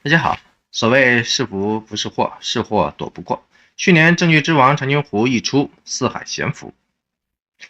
大家好，所谓是福不是祸，是祸躲不过。去年《证据之王》长津湖一出，四海咸服，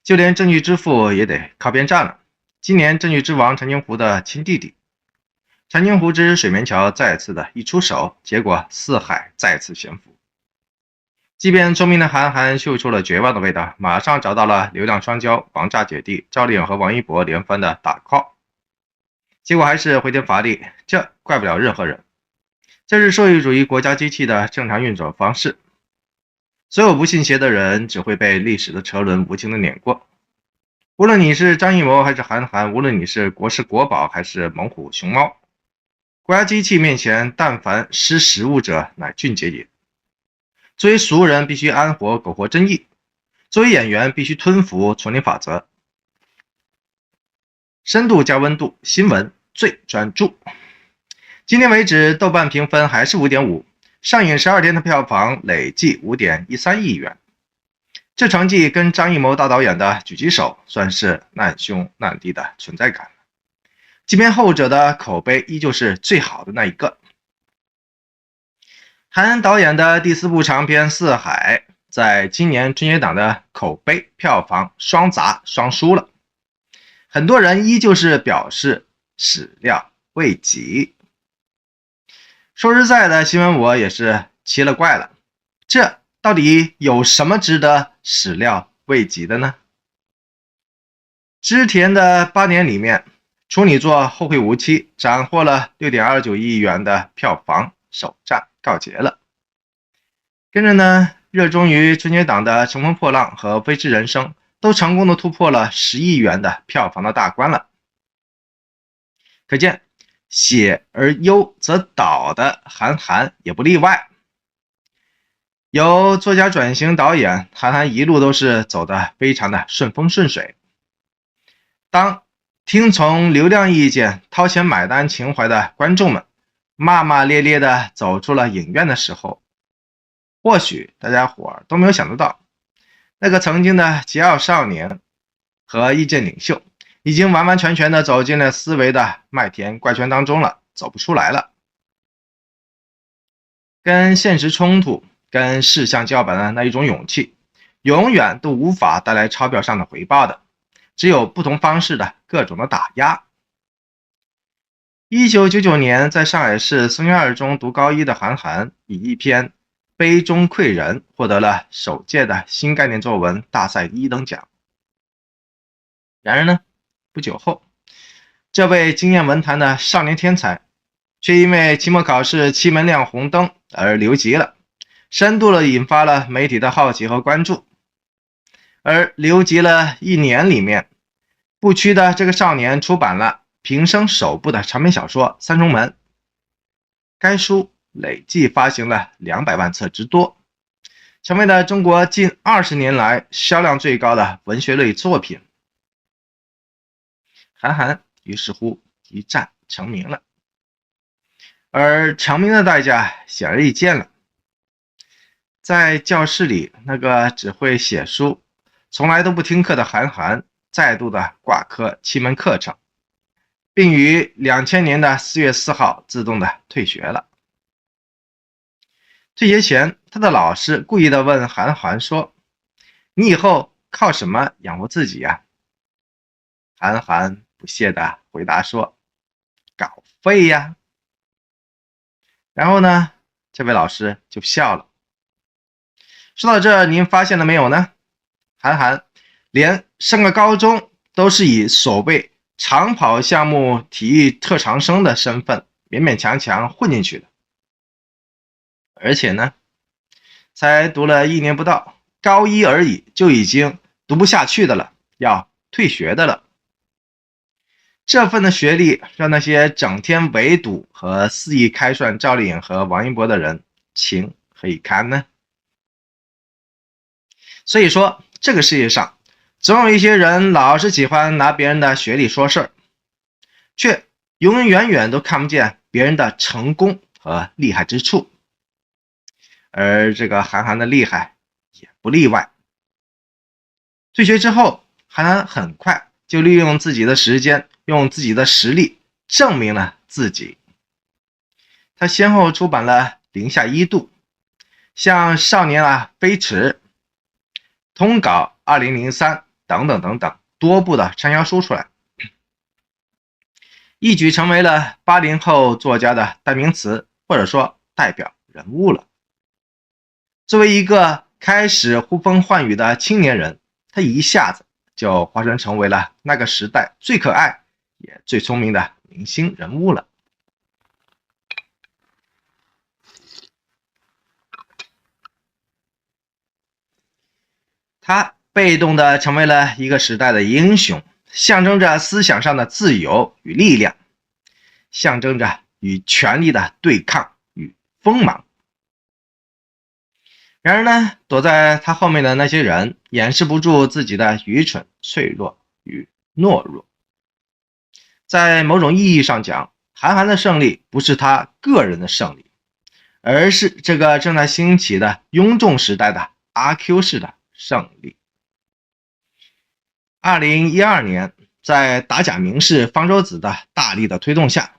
就连证据之父也得靠边站了。今年《证据之王》长津湖的亲弟弟长津湖之水面桥再次的一出手，结果四海再次咸服。即便聪明的韩寒嗅出了绝望的味道，马上找到了流量双骄王炸姐弟赵丽颖和王一博连番的打 call， 结果还是回天乏力，这怪不了任何人。这是社会主义国家机器的正常运转方式，所有不信邪的人只会被历史的车轮无情的碾过。无论你是张艺谋还是韩寒，无论你是国士国宝还是猛虎熊猫，国家机器面前，但凡识时务者，乃俊杰也。作为俗人，必须安活苟活真义；作为演员，必须吞服丛林法则。深度加温度，新闻最专注。今天为止，豆瓣评分还是 5.5， 上映12天的票房累计 5.13 亿元。这成绩跟张艺谋大导演的狙击手算是难兄难弟的存在感了，即便后者的口碑依旧是最好的那一个。韩寒导演的第4部长片《四海》在今年春节档的口碑票房双砸双输了，很多人依旧是表示始料未及。说实在的，新闻我也是奇了怪了，这到底有什么值得始料未及的呢？之前的8年里面，处女作《后会无期》斩获了 6.29 亿元的票房，首战告捷了。跟着呢，热衷于春节档的《乘风破浪》和《飞驰人生》都成功的突破了10亿元的票房的大关了。可见写而优则导的韩寒也不例外。由作家转型导演，韩寒一路都是走得非常的顺风顺水。当听从流量意见、掏钱买单情怀的观众们骂骂咧咧的走出了影院的时候，或许大家伙都没有想得到，那个曾经的桀骜少年和意见领袖，已经完完全全的走进了思维的麦田怪圈当中了，走不出来了。跟现实冲突、跟事项叫板的那一种勇气，永远都无法带来钞票上的回报的，只有不同方式的各种的打压。1999年，在上海市松园二中读高一的韩寒，以一篇《杯中窥人》获得了首届的新概念作文大赛1等奖。然而呢，不久后，这位惊艳文坛的少年天才，却因为期末考试7门亮红灯而留级了，深度的引发了媒体的好奇和关注。而留级了1年里面，不屈的这个少年出版了平生首部的长篇小说《三重门》，该书累计发行了200万册之多，成为了中国近20年来销量最高的文学类作品。韩寒于是乎一战成名了，而成名的代价显而易见了。在教室里，那个只会写书、从来都不听课的韩寒，再度的挂科7门课程，并于2000年的4月4号自动的退学了。退学前，他的老师故意的问韩寒说：“你以后靠什么养活自己呀？”韩寒不屑的回答说：“稿费呀。”然后呢，这位老师就笑了。说到这，您发现了没有呢？韩寒连上个高中都是以所谓长跑项目体育特长生的身份勉勉强强混进去的，而且呢，才读了1年不到，高一而已，就已经读不下去的了，要退学的了。这份的学历让那些整天围堵和肆意开涮赵丽颖和王一博的人情何以堪呢？所以说，这个世界上总有一些人老是喜欢拿别人的学历说事儿，却永远都看不见别人的成功和厉害之处。而这个韩寒的厉害也不例外。退学之后，韩寒很快就利用自己的时间，用自己的实力证明了自己。他先后出版了《零下1度》、像《少年飞驰》、通稿2003等等等等多部的畅销书出来，一举成为了80后作家的代名词，或者说代表人物了。作为一个开始呼风唤雨的青年人，他一下子就化身成为了那个时代最可爱也最聪明的明星人物了。他被动地成为了一个时代的英雄，象征着思想上的自由与力量，象征着与权力的对抗与锋芒。然而呢，躲在他后面的那些人掩饰不住自己的愚蠢、脆弱与懦弱。在某种意义上讲，韩寒的胜利不是他个人的胜利，而是这个正在兴起的庸众时代的阿 Q 式的胜利。2012年，在打假名士方舟子的大力的推动下，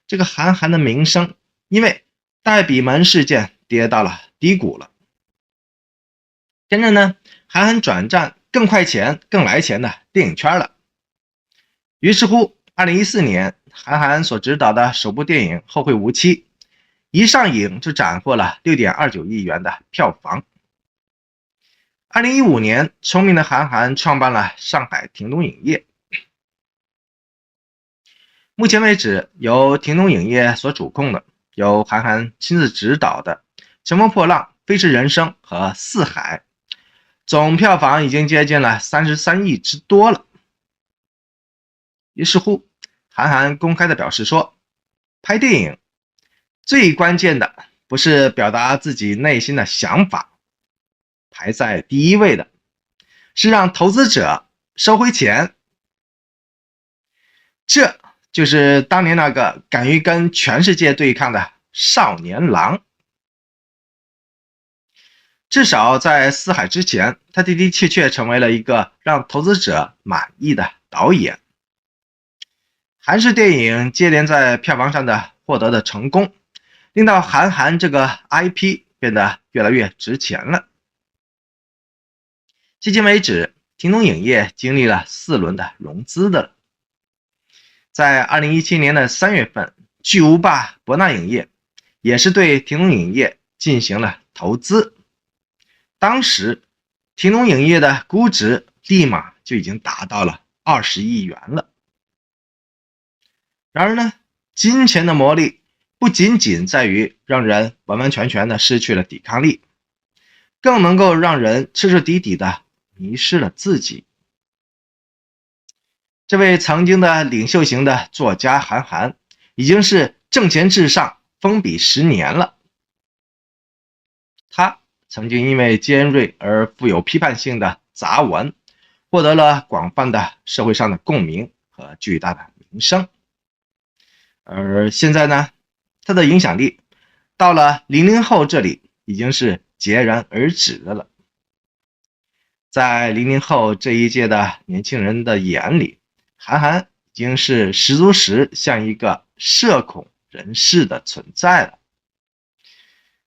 这个韩寒的名声因为代笔门事件跌到了低谷了。跟着呢，韩寒转战更快钱、更来钱的电影圈了。于是乎，2014年，韩寒所执导的首部电影《后会无期》一上映就斩获了6.29亿元的票房。2015年，聪明的韩寒创办了上海亭东影业。目前为止，由亭东影业所主控的，由韩寒亲自执导的《乘风破浪》《飞驰人生》和《四海》，总票房已经接近了33亿之多了。于是乎，韩寒公开的表示说，拍电影最关键的不是表达自己内心的想法，排在第一位的是让投资者收回钱。这就是当年那个敢于跟全世界对抗的少年郎。至少在《四海》之前，他的确成为了一个让投资者满意的导演。韩式电影接连在票房上的获得的成功，令到韩寒这个 IP 变得越来越值钱了。迄今为止，亭东影业经历了4轮的融资的了。在2017年的3月份，巨无霸博纳影业也是对亭东影业进行了投资。当时亭东影业的估值立马就已经达到了20亿元了。然而呢，金钱的魔力不仅仅在于让人完完全全的失去了抵抗力，更能够让人彻彻底底的迷失了自己。这位曾经的领袖型的作家韩寒，已经是挣钱至上，封笔10年了。他曾经因为尖锐而富有批判性的杂文，获得了广泛的社会上的共鸣和巨大的名声。而现在呢，他的影响力到了00后这里已经是戛然而止的了。在00后这一届的年轻人的眼里，韩寒已经是十足十像一个社恐人士的存在了。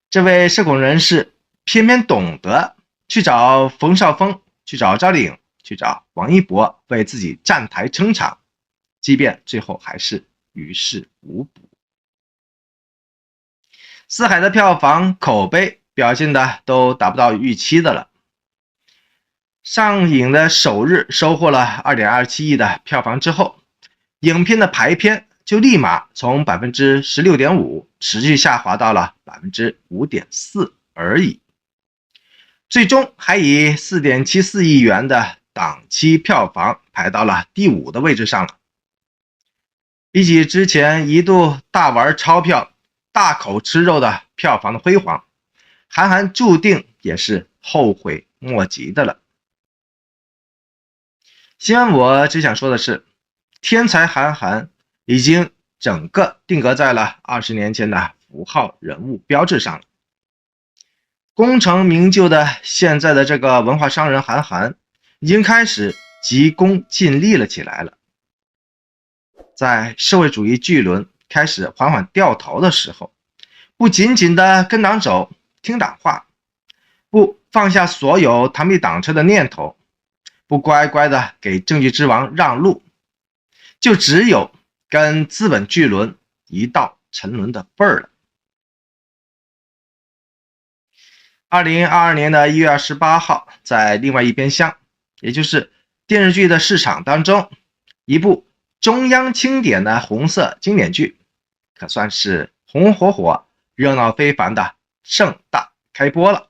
这位社恐人士偏偏懂得去找冯绍峰，去找赵丽颖，去找王一博为自己站台撑场，即便最后还是于事无补。四海的票房口碑表现的都达不到预期的了。上映的首日收获了 2.27 亿的票房之后，影片的排片就立马从 16.5% 持续下滑到了 5.4% 而已，最终还以 4.74 亿元的档期票房排到了第5的位置上了。比起之前一度大玩钞票、大口吃肉的票房的辉煌，韩寒注定也是后悔莫及的了。希望我只想说的是，天才韩寒已经整个定格在了20年前的符号人物标志上了。功成名就的现在的这个文化商人韩寒，已经开始急功近利了起来了。在社会主义巨轮开始缓缓掉头的时候，不紧紧的跟党走，听党话，不放下所有螳臂挡车的念头，不乖乖的给政治之王让路，就只有跟资本巨轮一道沉沦的份儿了。2022年1月28号，在另外一边厢，也就是电视剧的市场当中，一部中央经典的红色经典剧，可算是红火火、热闹非凡的盛大开播了。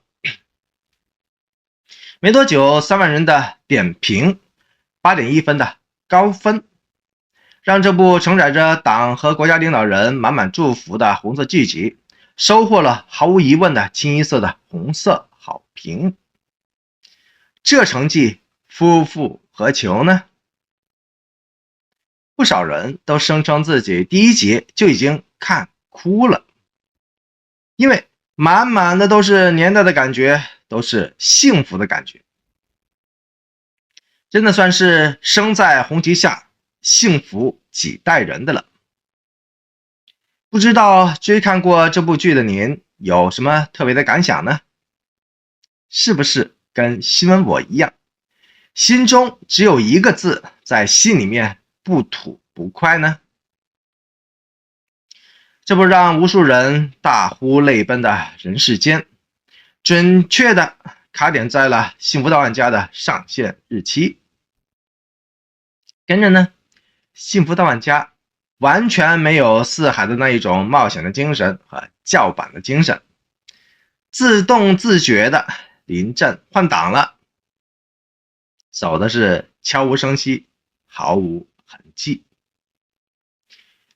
没多久，3万人的点评，8.1分的高分，让这部承载着党和国家领导人满满祝福的红色剧集收获了毫无疑问的清一色的红色好评。这成绩夫复何求呢？不少人都声称自己第一集就已经看哭了，因为满满的都是年代的感觉，都是幸福的感觉，真的算是生在红旗下，幸福几代人的了。不知道追看过这部剧的您有什么特别的感想呢？是不是跟新闻我一样，心中只有一个字在心里面不吐不快呢？这不让无数人大呼泪奔的人世间，准确的卡点在了幸福到万家的上线日期。跟着呢，幸福到万家完全没有四海的那一种冒险的精神和叫板的精神，自动自觉的临阵换挡了，走的是悄无声息，毫无痕迹。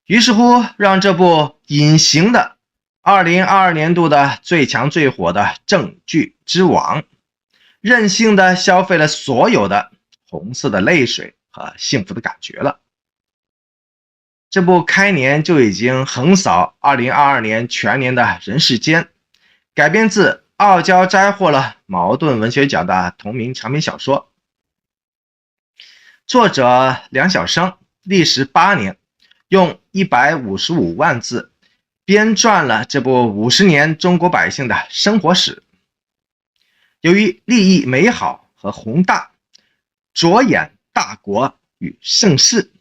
于是乎，让这部隐形的2022年度的最强最火的正剧之王，任性的消费了所有的红色的泪水和幸福的感觉了。这部开年就已经横扫2022年全年的人世间，改编自傲娇摘获了茅盾文学奖的同名长篇小说，作者梁晓声历时8年，用155万字编撰了这部50年中国百姓的生活史。由于立意美好和宏大，着眼大国与盛世，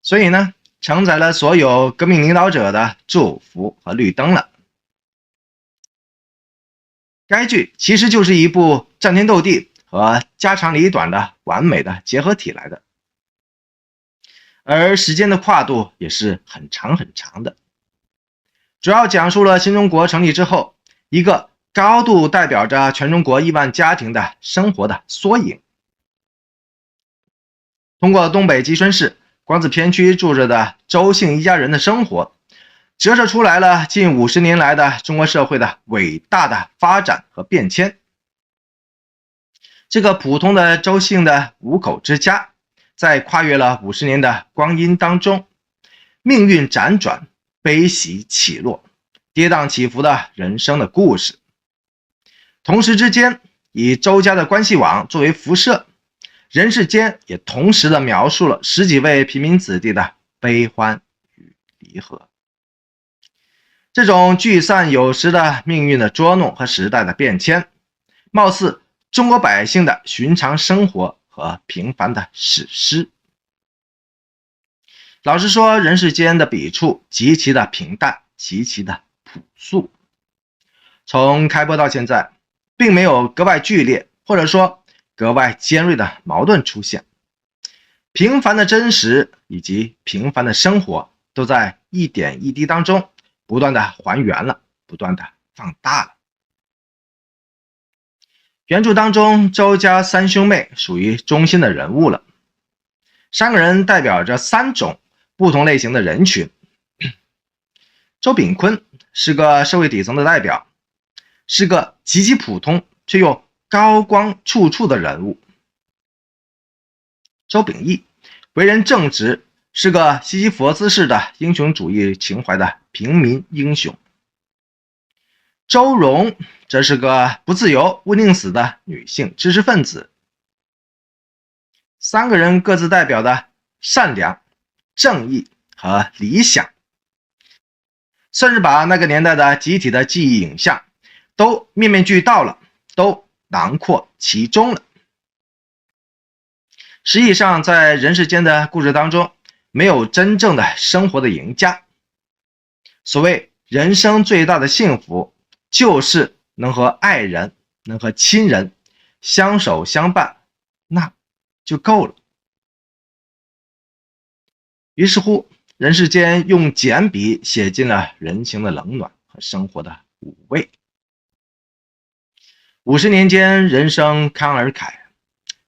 所以呢，承载了所有革命领导者的祝福和绿灯了。该剧其实就是一部战天斗地和家长里短的完美的结合体来的，而时间的跨度也是很长很长的，主要讲述了新中国成立之后一个高度代表着全中国亿万家庭的生活的缩影。通过东北吉春市广子片区住着的周姓一家人的生活，折射出来了近50年来的中国社会的伟大的发展和变迁。这个普通的周姓的5口之家，在跨越了50年的光阴当中，命运辗转，悲喜起落，跌宕起伏的人生的故事。同时之间，以周家的关系网作为辐射，人世间也同时的描述了10几位平民子弟的悲欢与离合。这种聚散有时的命运的捉弄和时代的变迁，貌似中国百姓的寻常生活和平凡的史诗。老实说，人世间的笔触极其的平淡，极其的朴素。从开播到现在，并没有格外剧烈或者说格外尖锐的矛盾出现，平凡的真实以及平凡的生活都在一点一滴当中不断的还原了，不断的放大了。原著当中，周家3兄妹属于中心的人物了，3个人代表着3种不同类型的人群。周秉昆是个社会底层的代表，是个极其普通却又高光处处的人物。周秉义为人正直，是个西西弗斯式的英雄主义情怀的平民英雄。周蓉则是个不自由不宁死的女性知识分子。3个人各自代表的善良、正义和理想，甚至把那个年代的集体的记忆影像都面面俱到了，都囊括其中了。实际上，在人世间的故事当中，没有真正的生活的赢家。所谓人生最大的幸福，就是能和爱人、能和亲人相守相伴，那就够了。于是乎，人世间用简笔写尽了人情的冷暖和生活的五味。50年间，人生慷而慨，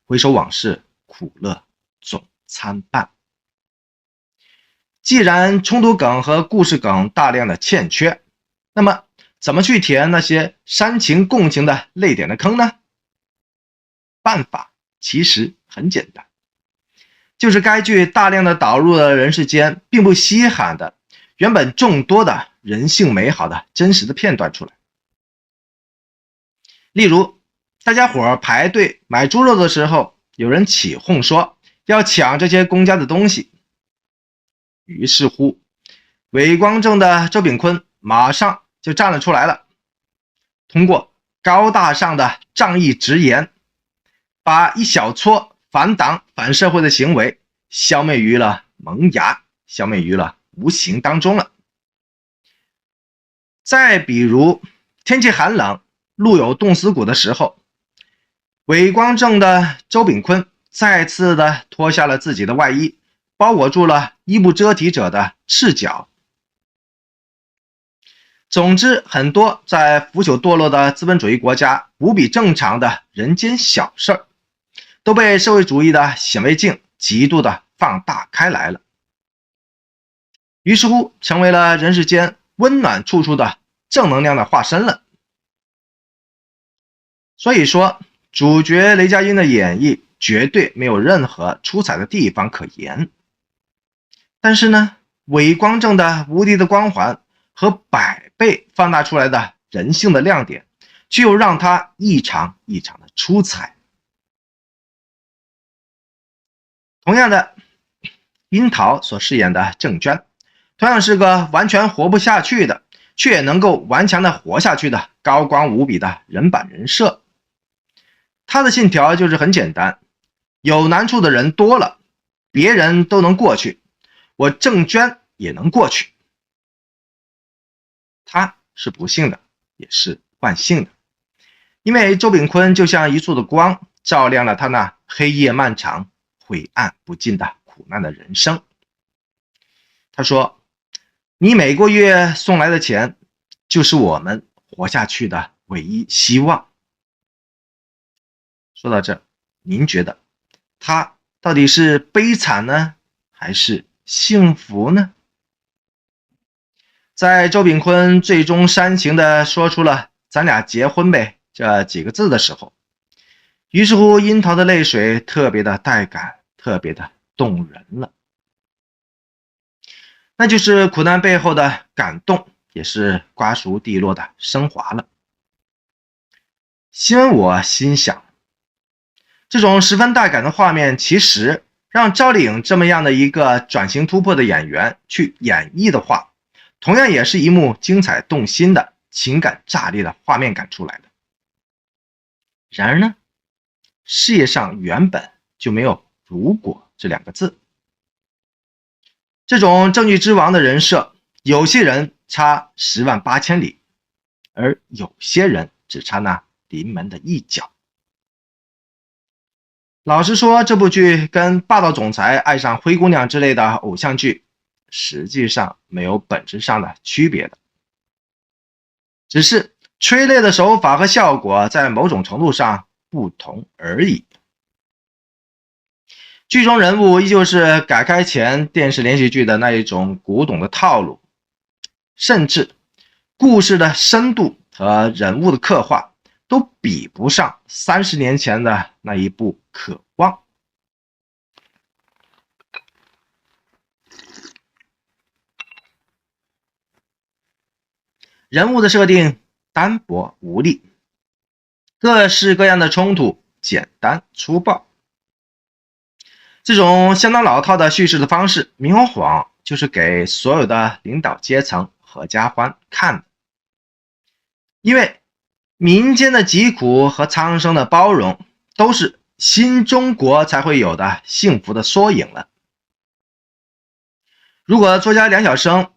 回首往事，苦乐总参半。既然冲突梗和故事梗大量的欠缺，那么怎么去填那些煽情共情的泪点的坑呢？办法其实很简单，就是该剧大量的导入了人世间并不稀罕的原本众多的人性美好的真实的片段出来。例如，大家伙排队买猪肉的时候，有人起哄说要抢这些公家的东西，于是乎伪光正的周秉昆马上就站了出来了，通过高大上的仗义直言，把一小撮反党反社会的行为消灭于了萌芽，消灭于了无形当中了。再比如，天气寒冷，路有冻死骨的时候，伪光正的周秉昆再次的脱下了自己的外衣，包裹住了衣不遮体者的赤脚。总之，很多在腐朽堕落的资本主义国家无比正常的人间小事儿，都被社会主义的显微镜极度的放大开来了，于是乎成为了人世间温暖处处的正能量的化身了。所以说，主角雷佳音的演绎绝对没有任何出彩的地方可言，但是呢，伪光正的无敌的光环和百倍放大出来的人性的亮点，却又让他异常异常的出彩。同样的，樱桃所饰演的郑娟，同样是个完全活不下去的，却也能够顽强的活下去的高光无比的人版人设。他的信条就是很简单，有难处的人多了，别人都能过去，我郑娟也能过去。他是不幸的，也是万幸的，因为周秉昆就像一束的光，照亮了他那黑夜漫长、晦暗不尽的苦难的人生。他说，你每个月送来的钱，就是我们活下去的唯一希望。说到这，您觉得他到底是悲惨呢，还是幸福呢？在周秉昆最终煽情的说出了咱俩结婚呗这几个字的时候，于是乎樱桃的泪水特别的带感，特别的动人了。那就是苦难背后的感动，也是瓜熟蒂落的升华了。我心想，这种十分带感的画面，其实让赵丽颖这么样的一个转型突破的演员去演绎的话，同样也是一幕精彩动心的情感炸裂的画面感出来的。然而呢，事业上原本就没有如果这两个字。这种证据之王的人设，有些人差10万8千里，而有些人只差那临门的一脚。老实说，这部剧跟霸道总裁爱上灰姑娘之类的偶像剧实际上没有本质上的区别的，只是催泪的手法和效果在某种程度上不同而已。剧中人物依旧是改开前电视连续剧的那一种古董的套路，甚至故事的深度和人物的刻画都比不上30年前的那一部《渴望》。人物的设定单薄无力，各式各样的冲突简单粗暴。这种相当老套的叙事的方式，明晃晃就是给所有的领导阶层合家欢看的。因为民间的疾苦和苍生的包容，都是新中国才会有的幸福的缩影了。如果作家梁晓声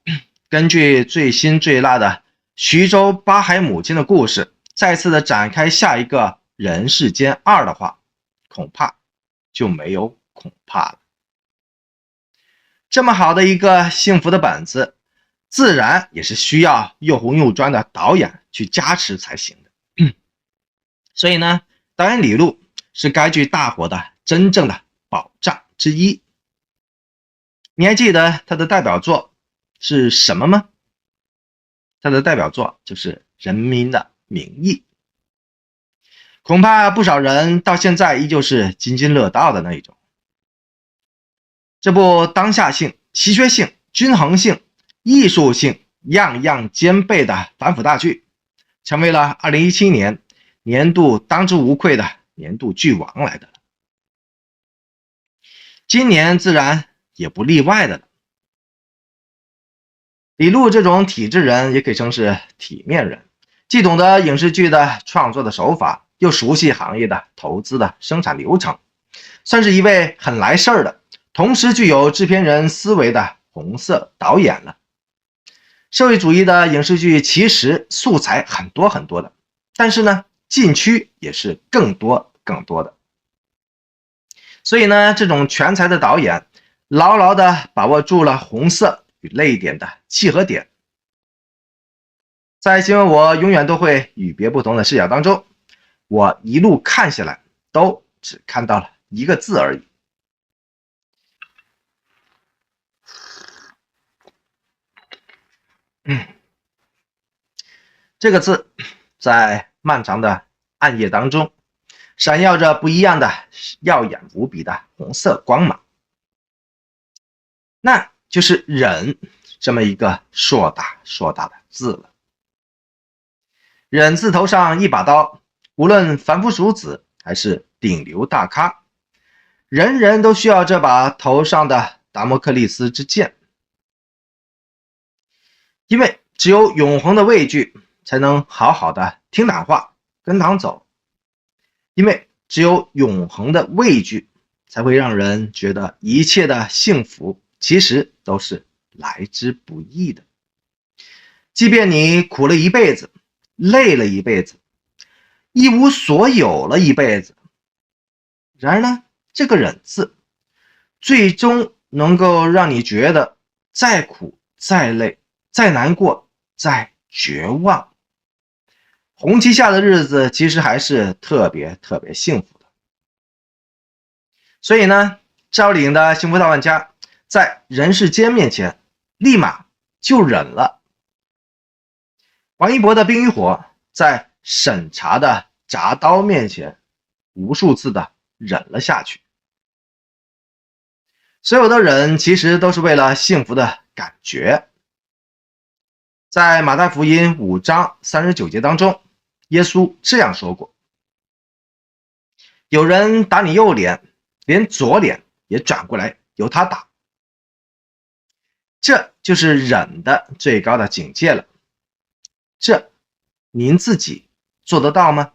根据最新最辣的徐州八海母亲的故事，再次的展开下一个人世间2的话，恐怕就没有恐怕了。这么好的一个幸福的本子，自然也是需要又红又专的导演去加持才行的。所以呢，导演李路是该剧大火的真正的保障之一。你还记得他的代表作是什么吗？他的代表作就是《人民的名义》。恐怕不少人到现在依旧是津津乐道的那一种。这部当下性、稀缺性、均衡性、艺术性样样兼备的反腐大剧，成为了2017年年度当之无愧的年度剧王来的了。今年自然也不例外的了。李路这种体制人也可以称是体面人，既懂得影视剧的创作的手法，又熟悉行业的投资的生产流程，算是一位很来事儿的，同时具有制片人思维的红色导演了。社会主义的影视剧其实素材很多很多的，但是呢，禁区也是更多的。所以呢，这种全才的导演牢牢地把握住了红色与泪点的契合点。在新闻我永远都会与别不同的视角当中，我一路看下来都只看到了一个字而已。这个字在漫长的暗夜当中闪耀着不一样的耀眼无比的红色光芒，那就是忍这么一个硕大的字了。忍字头上一把刀，无论凡夫俗子还是顶流大咖，人人都需要这把头上的达摩克利斯之剑。因为只有永恒的畏惧，才能好好的听党话跟党走。因为只有永恒的畏惧，才会让人觉得一切的幸福其实都是来之不易的。即便你苦了一辈子，累了一辈子，一无所有了一辈子，然而呢，这个忍字最终能够让你觉得再苦再累再难过再绝望，红旗下的日子其实还是特别幸福的。所以呢，赵丽颖的幸福大万家在人世间面前立马就忍了。王一博的冰与火在审查的铡刀面前无数次的忍了下去。所有的忍其实都是为了幸福的感觉。在马太福音5章39节当中，耶稣这样说过：有人打你右脸，连左脸也转过来由他打。这就是忍的最高的境界了。这您自己做得到吗？